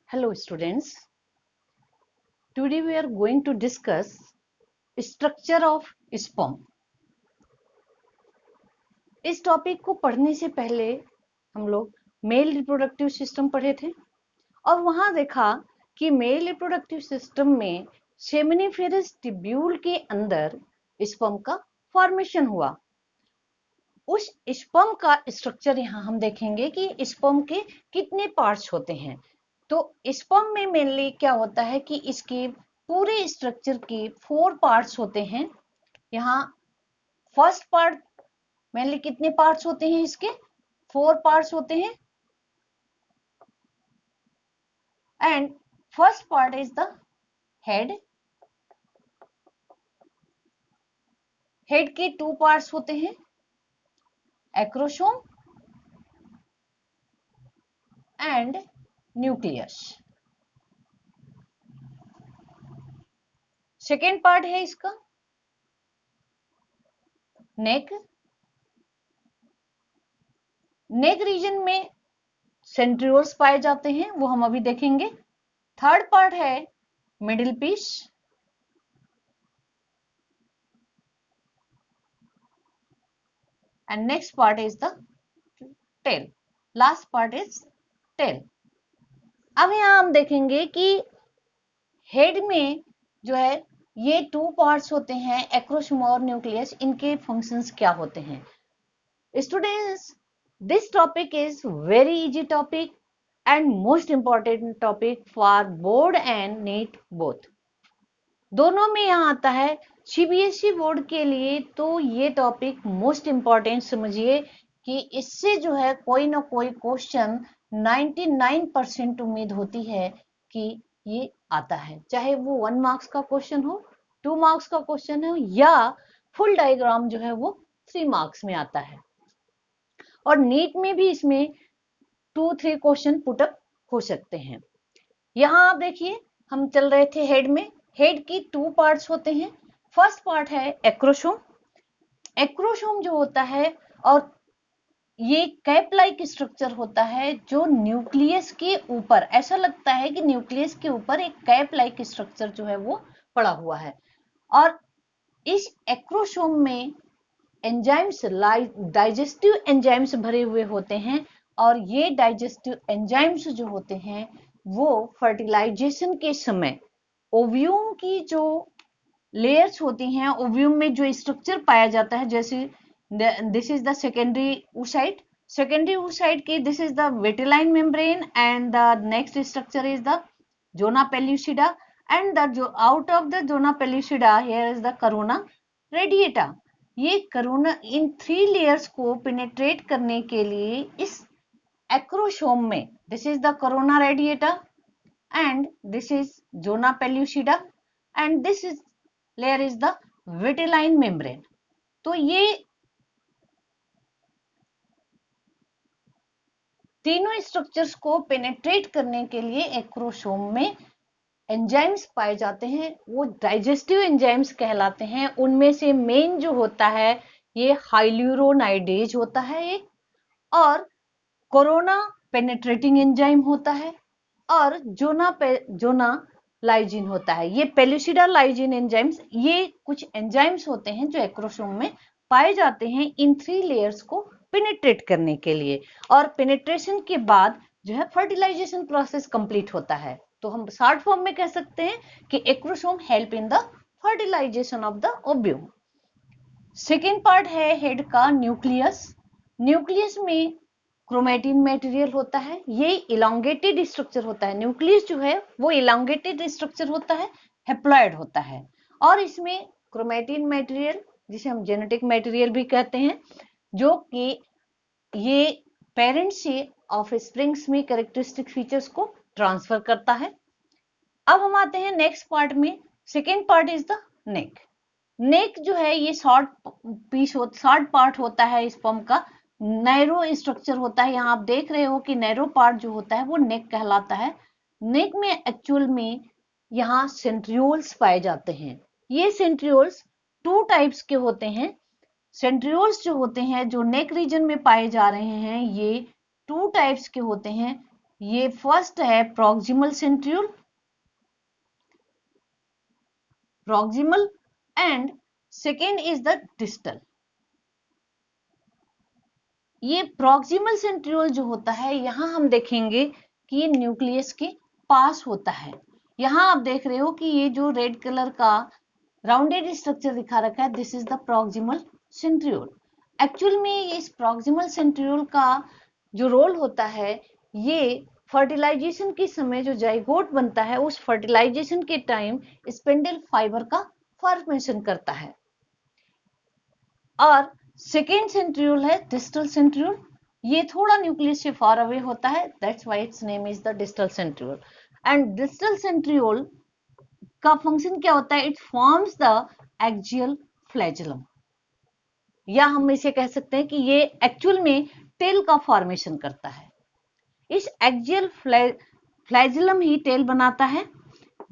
Hello students, today we are going to discuss structure of sperm. इस topic को पढ़ने से पहले हम लोग मेल रिप्रोडक्टिव सिस्टम पढ़े थे और वहां देखा कि मेल रिप्रोडक्टिव सिस्टम में सेमिनिफेरस ट्यूब्यूल के अंदर स्पर्म का फॉर्मेशन हुआ। उस स्पर्म का स्ट्रक्चर यहाँ हम देखेंगे कि स्पर्म के कितने पार्ट्स होते हैं। तो स्पर्म में मेनली क्या होता है कि इसके पूरे स्ट्रक्चर के 4 पार्ट्स होते हैं। यहाँ फर्स्ट पार्ट मेनली कितने पार्ट्स होते हैं, इसके 4 पार्ट्स होते हैं। And first part is the head. Head के 2 पार्ट्स होते हैं, acrosome and nucleus. Second part है इसका नेक। नेक रीजन में सेंट्रियोल्स पाए जाते हैं, वो हम अभी देखेंगे। थर्ड पार्ट है middle piece. And next part is the tail. Last part is tail. अब यहां हम देखेंगे कि हेड में जो है ये 2 पार्ट्स होते हैं, एक्रोसोम और न्यूक्लियस। इनके फंक्शंस क्या होते हैं? Students, this topic is very easy topic and most important topic for board and NEET both. दोनों में यहाँ आता है। सीबीएसई बोर्ड के लिए तो ये टॉपिक मोस्ट इंपॉर्टेंट समझिए कि इससे जो है कोई ना कोई क्वेश्चन 99% उम्मीद होती है कि ये आता है, चाहे वो 1 मार्क्स का क्वेश्चन हो, 2 मार्क्स का क्वेश्चन हो या फुल डायग्राम जो है वो 3 मार्क्स में आता है। और नीट में भी इसमें 2-3 क्वेश्चन पुटअप हो सकते हैं। यहाँ आप देखिए हम चल रहे थे हेड में। हेड की 2 पार्ट्स होते हैं। फर्स्ट पार्ट है एक्रोसोम। एक्रोसोम जो होता है और ये कैप लाइक स्ट्रक्चर होता है जो न्यूक्लियस के ऊपर, ऐसा लगता है कि न्यूक्लियस के ऊपर एक कैप लाइक स्ट्रक्चर जो है वो पड़ा हुआ है। और इस एक्रोसोम में एंजाइम्स, डाइजेस्टिव एंजाइम्स भरे हुए होते हैं और ये डाइजेस्टिव एंजाइम्स जो होते हैं वो फर्टिलाइजेशन के समय ओव्यूम की जो लेयर्स होती हैं, ओव्यूम में जो स्ट्रक्चर पाया जाता है, जैसे this is the secondary oocyte। Secondary oocyte की this is the vitelline membrane and the next structure is the zona pellucida and the जो out of the zona pellucida here is the corona radiata. ये corona, इन 3 layers को penetrate करने के लिए इस acrosome में, this is the corona radiata and this is zona pellucida and this is layer is the vitelline membrane। तो ये तीनों स्ट्रक्चर्स को पेनिट्रेट करने के लिए एक्रोसोम में एंजाइम्स पाए जाते हैं, वो डाइजेस्टिव एंजाइम्स कहलाते हैं। उनमें से मेन जो होता है ये हाइल्यूरोनाइडेज होता है एक, और कोरोना पेनिट्रेटिंग एंजाइम होता है, और जोना लाइजिन होता है। ये पेल्यूसिडा लाइजिन एंजाइम्स, ये कुछ एंजाइम्स होते हैं जो एक्रोसोम में पाए जाते हैं इन 3 लेयर्स को पेनिट्रेट करने के लिए। और पेनिट्रेशन के बाद जो है फर्टिलाइजेशन प्रोसेस कंप्लीट होता है। तो हम शॉर्ट फॉर्म में कह सकते हैं कि acrosome help in the fertilization of the ovum. Second part है हेड का न्यूक्लियस। न्यूक्लियस में क्रोमेटिन मटेरियल होता है। ये इलांगेटेड स्ट्रक्चर होता है। न्यूक्लियस जो है वो इलांगेटेड स्ट्रक्चर होता है, हैप्लॉइड होता है। और इसमें क्रोमेटिन मटेरियल, जिसे हम जेनेटिक मटेरियल भी कहते हैं, जो कि ये पेरेंट से ऑफ स्प्रिंग्स में कैरेक्टरिस्टिक फीचर्स को ट्रांसफर करता है। अब हम आते हैं नेक्स्ट पार्ट में। Second part is the neck. Neck जो है ये शॉर्ट पार्ट होता है स्पर्म का, नैरो स्ट्रक्चर होता है। यहाँ आप देख रहे हो कि नैरो पार्ट जो होता है वो नेक कहलाता है। नेक में एक्चुअल में यहाँ सेंट्रियोल्स पाए जाते हैं। ये सेंट्रियोल्स 2 टाइप्स के होते हैं। सेंट्रियोल्स जो होते हैं जो नेक रीजन में पाए जा रहे हैं ये 2 टाइप्स के होते हैं। ये फर्स्ट है proximal centriole, proximal, and second is the distal. ये प्रॉक्सिमल सेंट्रियोल जो होता है, यहां हम देखेंगे कि ये न्यूक्लियस के पास होता है। यहां आप देख रहे हो कि ये जो रेड कलर का राउंडेड स्ट्रक्चर दिखा रखा है, this is the proximal centriole. Actual में इस प्रॉक्सिमल सेंट्रियोल का जो रोल होता है, ये फर्टिलाइजेशन के समय जो जाइगोट बनता है, उस फर्टिलाइजेशन के टाइम स्पिंडल फाइबर का फॉर्मेशन करता है। और सेकेंड सेंट्रियोल है डिस्टल सेंट्रियोल, ये थोड़ा न्यूक्लियस से फार अवे होता है, that's why it's name is the distal centriole. And distal centriole का फंक्शन क्या होता है, इट फॉर्म्स द एक्सियल फ्लैजुलम, या हम इसे कह सकते हैं कि ये एक्चुअल में टेल का फॉर्मेशन करता है। इस एक्सियल फ्लैजुलम ही टेल बनाता है।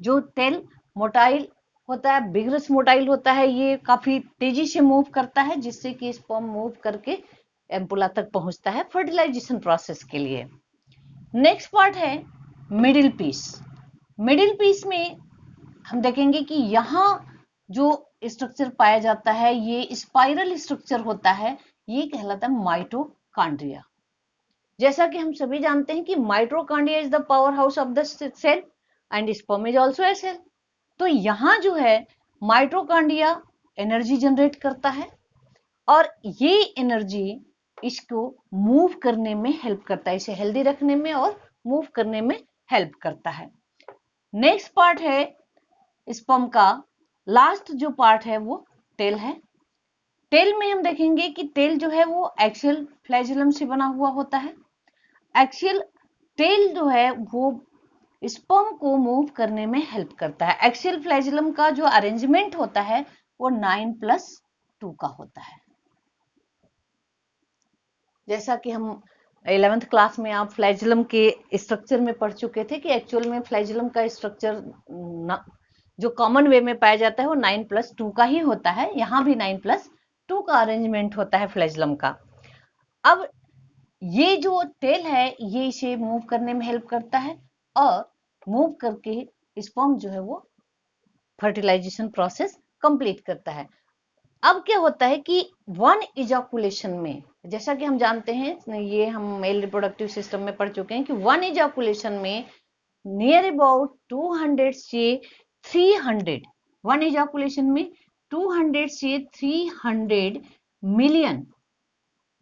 जो टेल मोटाइल होता है, बिगरस मोटाइल होता है, ये काफी तेजी से मूव करता है, जिससे कि स्पर्म मूव करके एम्पुला तक पहुंचता है फर्टिलाइजेशन प्रोसेस के लिए। नेक्स्ट पार्ट है मिडिल पीस। मिडिल पीस में हम देखेंगे कि यहाँ जो स्ट्रक्चर पाया जाता है, ये स्पाइरल स्ट्रक्चर होता है, ये कहलाता है माइटोकॉन्ड्रिया। जैसा कि हम सभी जानते हैं कि mitochondria is the power house of the cell and sperm is also a cell. तो यहां जो है माइटोकॉन्ड्रिया एनर्जी जनरेट करता है, और ये एनर्जी इसको मूव करने में हेल्प करता है, इसे हेल्दी रखने में और मूव करने में हेल्प करता है। नेक्स्ट पार्ट है स्पर्म का, लास्ट जो पार्ट है वो टेल है। टेल में हम देखेंगे कि टेल जो है वो एक्सियल फ्लैजुलम से बना हुआ होता है। एक्सियल टेल जो है वो स्पर्म को मूव करने में हेल्प करता है। एक्सियल फ्लैजुलम का जो अरेंजमेंट होता है वो 9+2 का होता है। जैसा कि हम 11th क्लास में आप फ्लैजुलम के स्ट्रक्चर में पढ़ चुके थे कि एक्चुअल में फ्लैजुलम का स्ट्रक्चर जो कॉमन वे में पाया जाता है वो 9+2 का ही होता है। यहाँ भी 9+2 का अरेंजमेंट होता है फ्लैजुलम का। अब ये जो टेल है, ये इसे मूव करने में हेल्प करता है, और मूव करके स्पर्म जो है वो फर्टिलाइजेशन प्रोसेस कंप्लीट करता है। अब क्या होता है कि वन इजाकुलेशन में, जैसा कि हम जानते हैं, ये हम मेल रिप्रोडक्टिव सिस्टम में पढ़ चुके हैं कि वन इजाकुलेशन में नियर अबाउट 200 से 300, वन इजाकुलेशन में 200 से 300 मिलियन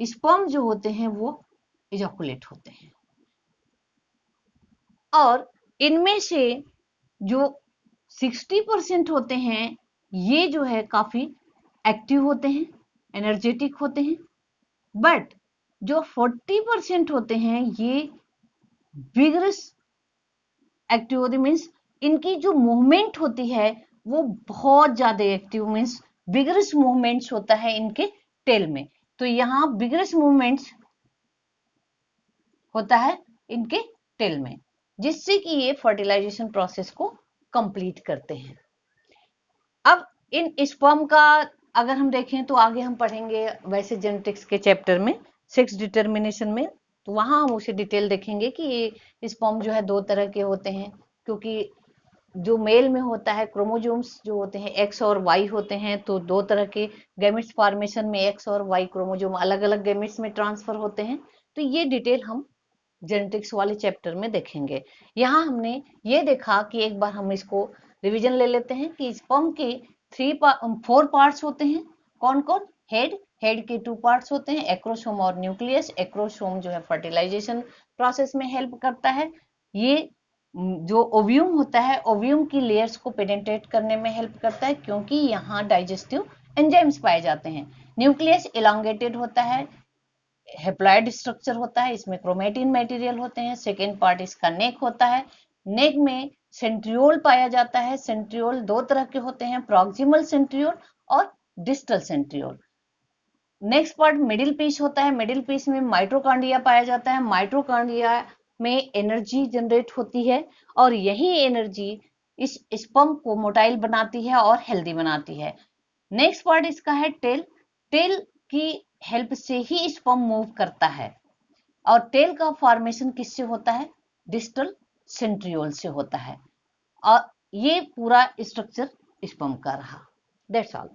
स्पर्म जो होते हैं वो इजाकुलेट होते हैं, और इनमें से जो 60% होते हैं, ये जो है काफी एक्टिव होते हैं, एनर्जेटिक होते हैं। बट जो 40% होते हैं, ये विगरस एक्टिव होते, मीन्स इनकी जो मूवमेंट होती है वो बहुत ज्यादा एक्टिव, मीन्स विगरस मूवमेंट्स होता है इनके टेल में। तो यहाँ विगरस मूवमेंट्स होता है इनके टेल में, जिससे कि ये फर्टिलाइजेशन प्रोसेस को कंप्लीट करते हैं। अब इन स्पर्म का अगर हम देखें तो आगे हम पढ़ेंगे वैसे जेनेटिक्स के चैप्टर में, सेक्स डिटर्मिनेशन में, तो वहां हम उसे डिटेल देखेंगे कि ये स्पर्म जो है दो तरह के होते हैं। क्योंकि जो मेल में होता है, क्रोमोजोम्स जो होते हैं एक्स और वाई होते हैं, तो दो तरह के गैमेट्स फॉर्मेशन में एक्स और वाई क्रोमोजोम अलग अलग गैमेट्स में ट्रांसफर होते हैं। तो ये डिटेल हम जेनेटिक्स वाले चैप्टर में देखेंगे। यहाँ हमने ये देखा कि एक बार हम इसको रिवीजन ले लेते हैं कि स्पर्म के 4 पार्ट्स होते हैं। कौन कौन? हेड के 2 पार्ट्स होते हैं, एक्रोसोम और न्यूक्लियस। एक्रोसोम जो है फर्टिलाइजेशन प्रोसेस में हेल्प करता है। ये जो ओव्यूम होता है, ओव्यूम की लेयर्स को पेनिट्रेट करने में हेल्प करता है, क्योंकि यहाँ डाइजेस्टिव एंजाइम्स पाए जाते हैं। न्यूक्लियस इलांगेटेड होता है, हेप्लॉइड स्ट्रक्चर होता है, इसमें क्रोमेटिन मटेरियल होते हैं। सेकेंड पार्ट इसका नेक होता है, नेक में सेंट्रियोल पाया जाता है। सेंट्रियोल दो तरह के होते हैं, प्रॉक्सिमल सेंट्रियोल और distal centriole. Next part middle piece होता है, मिडिल पीस में माइटोकॉन्ड्रिया पाया जाता है। माइटोकॉन्ड्रिया में एनर्जी जनरेट होती है, और यही एनर्जी इस स्पर्म को मोटाइल बनाती है और हेल्दी बनाती है। नेक्स्ट पार्ट इसका है टेल। टेल की हेल्प से ही स्पर्म मूव करता है, और टेल का फॉर्मेशन किससे होता है? डिस्टल सेंट्रियोल से होता है। और ये पूरा स्ट्रक्चर स्पर्म का रहा। That's all.